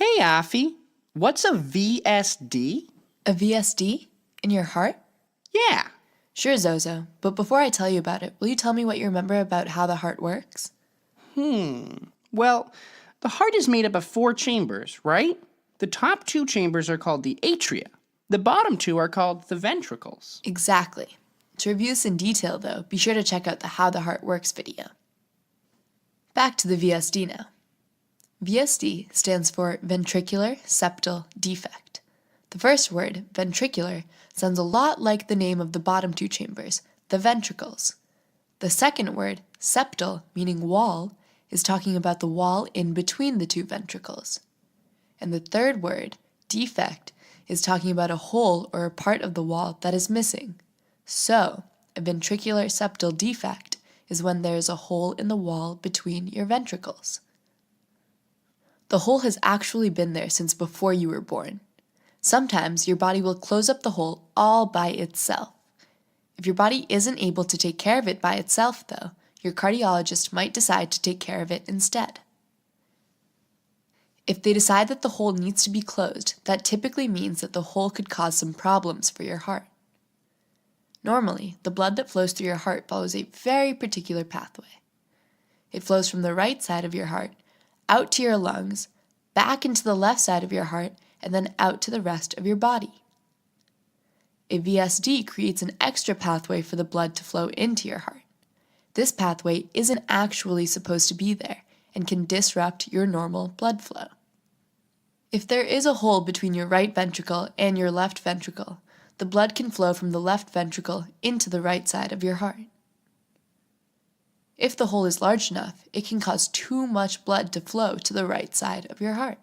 Hey, Afi. What's a VSD? A VSD? In your heart? Yeah. Sure, Zozo, but before I tell you about it, will you tell me what you remember about how the heart works? Well, the heart is made up of 4 chambers, right? The top 2 chambers are called the atria. The bottom 2 are called the ventricles. Exactly. To review this in detail, though, be sure to check out the How the Heart Works video. Back to the VSD now. VSD stands for ventricular septal defect. The first word, ventricular, sounds a lot like the name of the bottom 2 chambers, the ventricles. The second word, septal, meaning wall, is talking about the wall in between the 2 ventricles. And the third word, defect, is talking about a hole or a part of the wall that is missing. So, a ventricular septal defect is when there is a hole in the wall between your ventricles. The hole has actually been there since before you were born. Sometimes your body will close up the hole all by itself. If your body isn't able to take care of it by itself, though, your cardiologist might decide to take care of it instead. If they decide that the hole needs to be closed, that typically means that the hole could cause some problems for your heart. Normally, the blood that flows through your heart follows a very particular pathway. It flows from the right side of your heart, out to your lungs, back into the left side of your heart, and then out to the rest of your body. A VSD creates an extra pathway for the blood to flow into your heart. This pathway isn't actually supposed to be there and can disrupt your normal blood flow. If there is a hole between your right ventricle and your left ventricle, the blood can flow from the left ventricle into the right side of your heart. If the hole is large enough, it can cause too much blood to flow to the right side of your heart.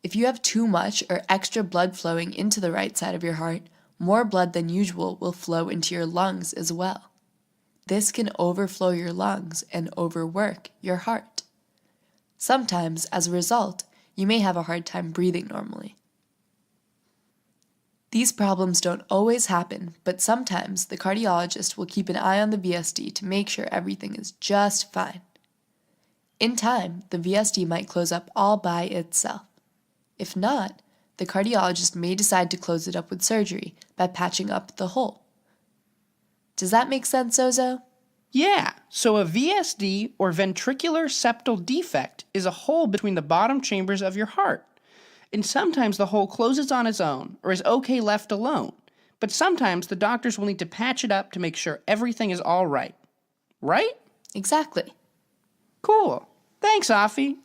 If you have too much or extra blood flowing into the right side of your heart, more blood than usual will flow into your lungs as well. This can overflow your lungs and overwork your heart. Sometimes, as a result, you may have a hard time breathing normally. These problems don't always happen, but sometimes the cardiologist will keep an eye on the VSD to make sure everything is just fine. In time, the VSD might close up all by itself. If not, the cardiologist may decide to close it up with surgery by patching up the hole. Does that make sense, Zozo? Yeah, so a VSD or ventricular septal defect is a hole between the bottom chambers of your heart. And sometimes the hole closes on its own or is okay left alone. But sometimes the doctors will need to patch it up to make sure everything is all right. Right? Exactly. Cool. Thanks, Afi.